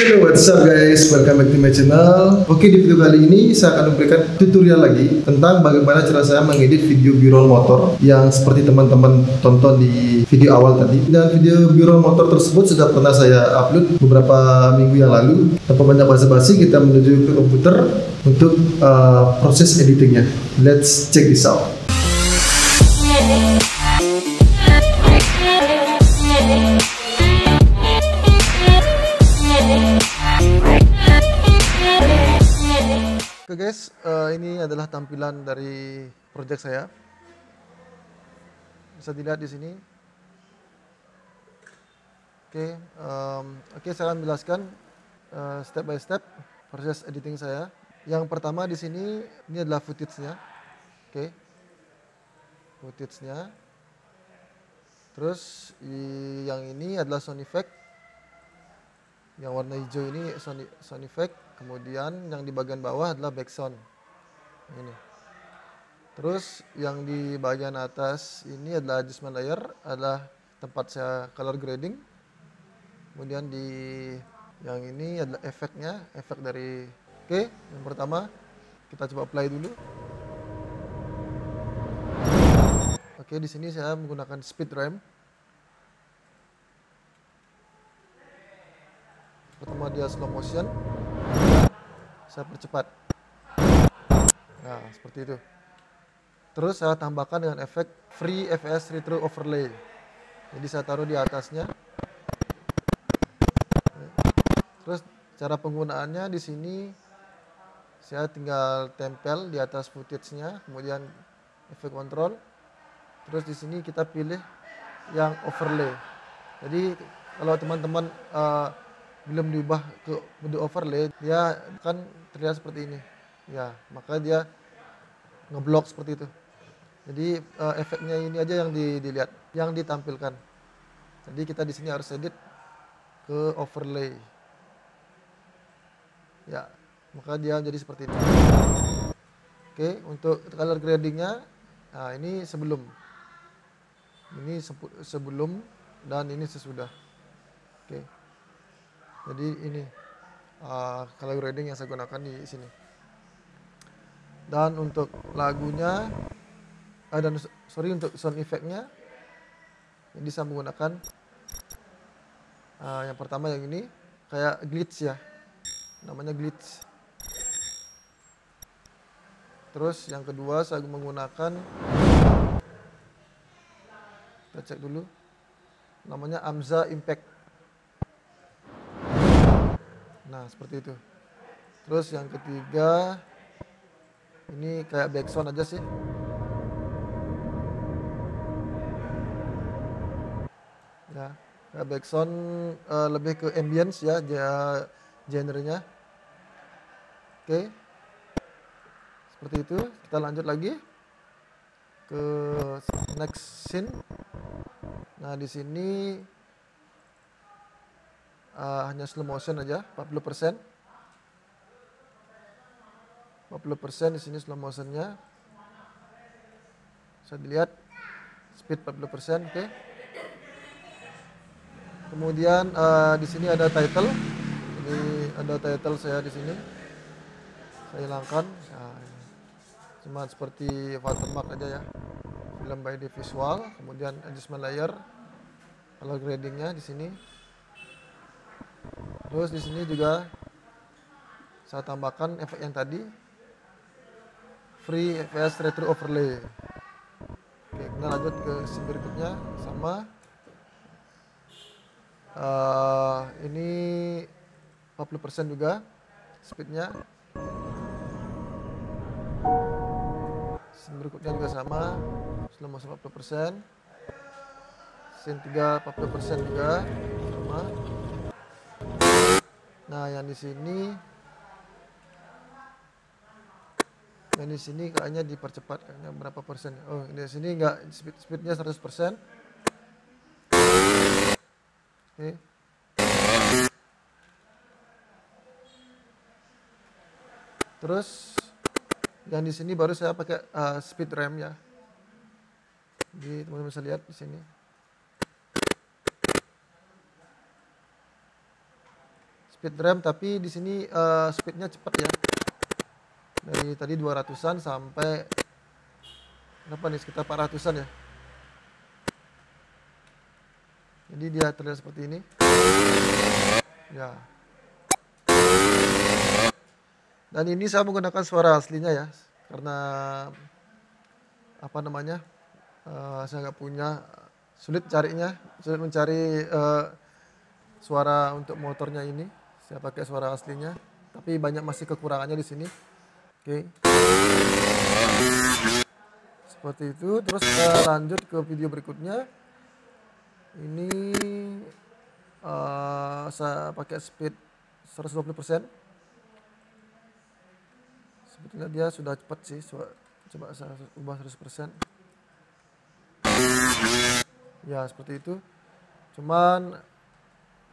Hello, what's up guys? Welcome back to my channel. Oke, di video kali ini saya akan memberikan tutorial lagi tentang bagaimana cara saya mengedit video b-roll motor yang seperti teman-teman tonton di video awal tadi. Dan video b-roll motor tersebut sudah pernah saya upload beberapa minggu yang lalu. Tanpa banyak basa-basi, kita menuju ke komputer untuk proses editingnya. Let's check this out. Oke guys, ini adalah tampilan dari project saya. Bisa dilihat di sini. Oke, saya akan menjelaskan step by step proses editing saya. Yang pertama di sini ini adalah footage-nya. Oke, footage-nya. Terus yang ini adalah sound effect. Yang warna hijau ini sound effect. Kemudian yang di bagian bawah adalah background ini. Terus yang di bagian atas ini adalah adjustment layer, adalah tempat saya color grading. Kemudian di yang ini adalah efeknya, efek dari. Oke, yang pertama kita coba play dulu. Oke, di sini saya menggunakan speed ramp. Pertama dia slow motion, saya percepat. Nah, seperti itu. Terus saya tambahkan dengan efek free FS retro overlay. Jadi saya taruh di atasnya. Terus cara penggunaannya di sini saya tinggal tempel di atas footage-nya, kemudian efek control. Terus di sini kita pilih yang overlay. Jadi kalau teman-teman belum diubah ke mode overlay, dia kan terlihat seperti ini. Ya, maka dia ngeblok seperti itu. Jadi efeknya ini aja yang dilihat, yang ditampilkan. Jadi kita di sini harus edit ke overlay. Ya, maka dia jadi seperti ini. Oke, untuk color gradingnya, nah ini sebelum. Ini sebelum dan ini sesudah. Oke. Jadi ini color grading yang saya gunakan di sini. Dan untuk lagunya, untuk sound effect-nya, ini saya menggunakan yang pertama yang ini kayak glitch ya, namanya glitch. Terus yang kedua saya menggunakan, kita cek dulu, namanya Amza Impact. Nah, seperti itu. Terus yang ketiga, ini kayak background aja sih. Ya, kayak background lebih ke ambience ya, genrenya. Oke. Seperti itu. Kita lanjut lagi ke next scene. Nah, di sini hanya slow motion aja, 40%. 40% di sini slow motionnya. Bisa dilihat speed 40%, oke. Kemudian di sini ada title. Ini ada title saya di sini. Saya hilangkan. Nah, cuma seperti watermark aja ya. Film by the visual, kemudian adjustment layer, color gradingnya di sini. Terus di sini juga saya tambahkan efek yang tadi, free FS retro overlay. Oke, kita lanjut ke scene berikutnya sama. Ini 40% juga speednya. Scene berikutnya juga sama, slow motion 40%. Scene 3 40% juga sama. Nah, yang di sini kayaknya dipercepat, kayaknya berapa persen? Oh, di sini enggak, speednya 100%. Oke. Terus yang di sini baru saya pakai speed ramp ya. Jadi teman-teman bisa lihat di sini. speed rem, tapi di sini speednya cepat ya. Dari tadi 200-an sampai berapa nih, sekitar 400-an ya. Jadi dia terlihat seperti ini. Ya. Dan ini saya menggunakan suara aslinya ya, karena apa namanya, saya nggak punya, sulit mencari suara untuk motornya ini. Saya pakai suara aslinya, tapi banyak masih kekurangannya di sini. Oke. Seperti itu. Terus kita lanjut ke video berikutnya. Ini saya pakai speed 120%. Sebetulnya dia sudah cepat sih. Coba saya ubah 100%. Ya seperti itu. Cuman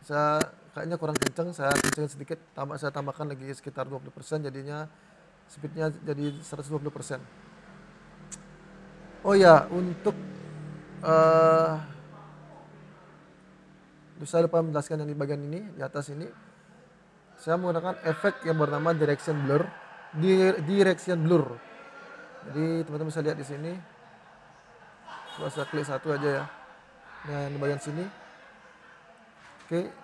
saya kayaknya kurang kenceng, saya kencengin sedikit, saya tambahkan lagi sekitar 20%, jadinya speednya jadi 120%. Oh ya, untuk saya lupa menjelaskan yang di bagian ini, di atas ini, saya menggunakan efek yang bernama direction blur. Jadi teman-teman bisa lihat di sini. Coba saya klik satu aja ya. Nah, di bagian sini. Oke.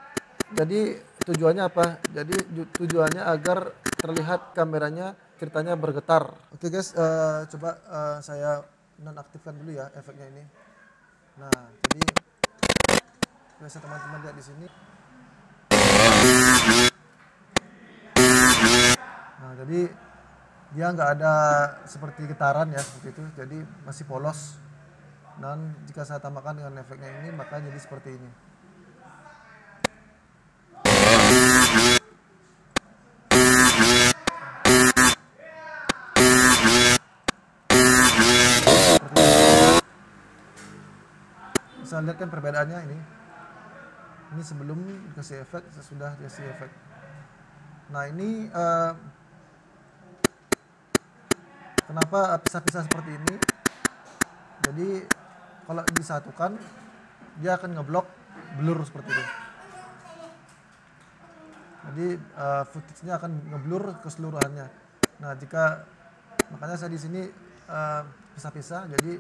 Jadi tujuannya apa? Jadi tujuannya agar terlihat kameranya ceritanya bergetar. Oke guys, coba saya nonaktifkan dulu ya efeknya ini. Nah, jadi biasa teman-teman lihat di sini. Nah, jadi dia nggak ada seperti getaran ya, seperti itu. Jadi masih polos. Dan jika saya tambahkan dengan efeknya ini, maka jadi seperti ini. Bisa lihat kan perbedaannya ini. Ini sebelum dikasih efek, sesudah dikasih efek. Nah ini kenapa pisah-pisah seperti ini? Jadi kalau disatukan dia akan ngeblok blur seperti itu. Jadi footage-nya akan ngeblur keseluruhannya. Nah makanya saya di sini pisah-pisah. Jadi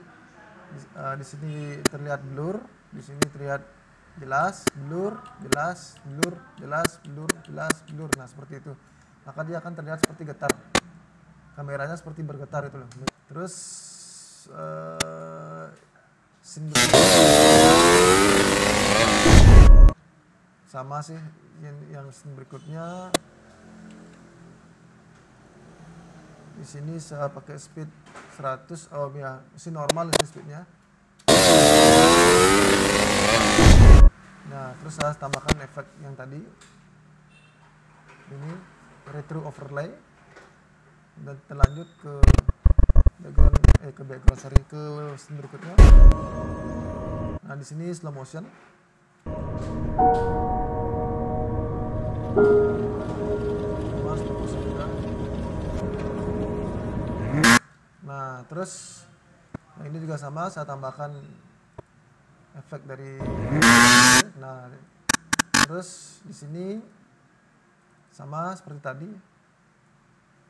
di sini terlihat blur, di sini terlihat jelas, blur, jelas, blur, jelas, blur, jelas, blur. Nah seperti itu. Maka dia akan terlihat seperti getar. Kameranya seperti bergetar itu loh. Terus sama sih yang scene berikutnya. Di sini saya pakai speed 100, oh ya, masih normal sih speednya. Nah, terus saya tambahkan efek yang tadi. Ini retro overlay. Dan terlanjut ke scene berikutnya. Nah, di sini slow motion. Nah, terus ini juga sama, saya tambahkan efek dari. Nah, terus di sini sama seperti tadi,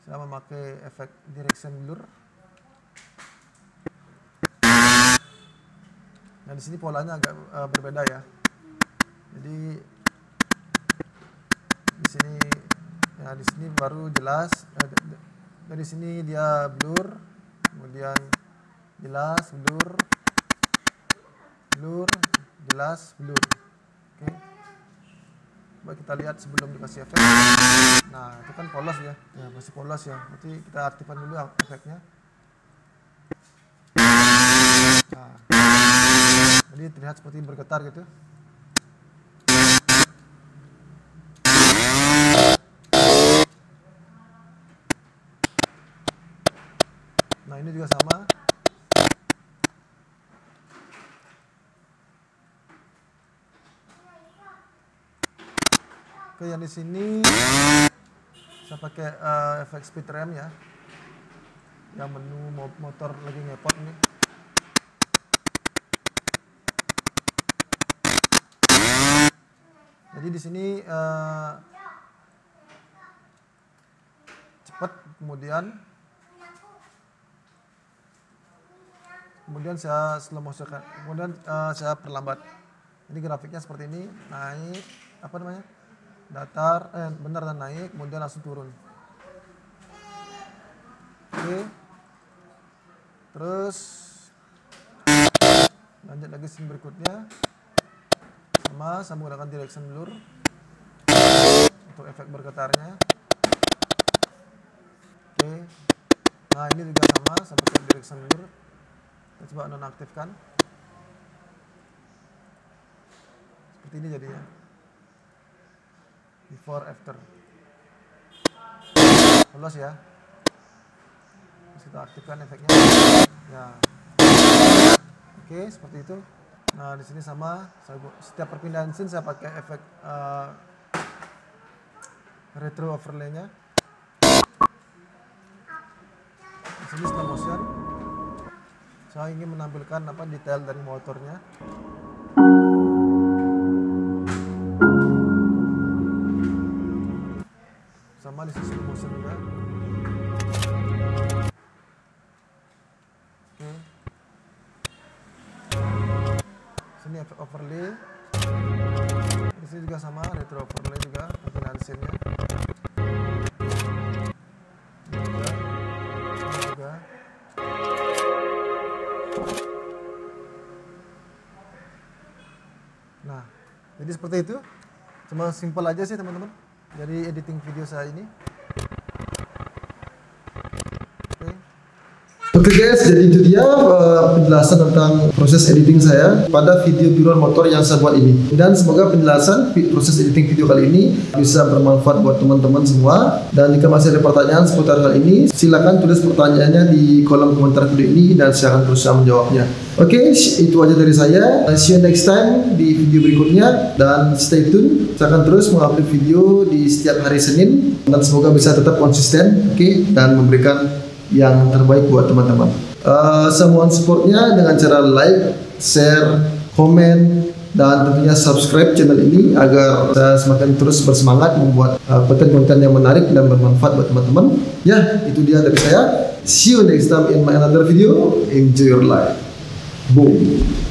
saya memakai efek direction blur. Nah, di sini polanya agak berbeda ya. Jadi di sini baru jelas. Dari sini dia blur, kemudian jelas, blur, blur, jelas, blur. Oke. Coba kita lihat sebelum dikasih efek. Nah, itu kan polos ya. Ya, masih polos ya. Nanti kita aktifkan dulu efeknya. Nah, jadi terlihat seperti bergetar gitu. Nah, ini juga sama. Oke, yang di sini saya pakai efek speed rem ya. Yang menu motor lagi ngepot nih. Jadi di sini cepat, kemudian saya slow motion, kemudian saya perlambat. Ini grafiknya seperti ini, naik, datar, benar dan naik, kemudian langsung turun. Oke. Terus lanjut lagi scene berikutnya. Saya menggunakan direction blur untuk efek bergetarnya. Oke. Nah, ini juga sama, saya pakai direction blur. Kita coba nonaktifkan. Seperti ini jadinya. Before after. Lolos ya. Terus kita aktifkan efeknya. Ya. Oke, seperti itu. Nah, di sini sama, setiap perpindahan scene saya pakai efek retro overlay-nya. Di sini slow motion. Saya ingin menampilkan detail dari motornya. Sama di sini slow motion juga. Oke. Sini efek overlay. Di sini juga sama, retro overlay juga, perpindahan scene-nya. Ini juga. Nah, jadi seperti itu. Cuma simple aja sih teman-teman. Jadi editing video saya ini. Oke guys, jadi itu dia penjelasan tentang proses editing saya pada video buruan motor yang saya buat ini. Dan semoga penjelasan proses editing video kali ini bisa bermanfaat buat teman-teman semua. Dan jika masih ada pertanyaan seputar hal ini, silakan tulis pertanyaannya di kolom komentar video ini dan saya akan berusaha menjawabnya. Oke, itu aja dari saya. See you next time di video berikutnya dan stay tune. Saya akan terus mengupload video di setiap hari Senin dan semoga bisa tetap konsisten, dan memberikan yang terbaik buat teman-teman. Saya mohon supportnya dengan cara like, share, komen, dan tentunya subscribe channel ini agar saya semakin terus bersemangat membuat konten-konten yang menarik dan bermanfaat buat teman-teman. Ya, itu dia dari saya. See you next time in my another video. Enjoy your life. Boom.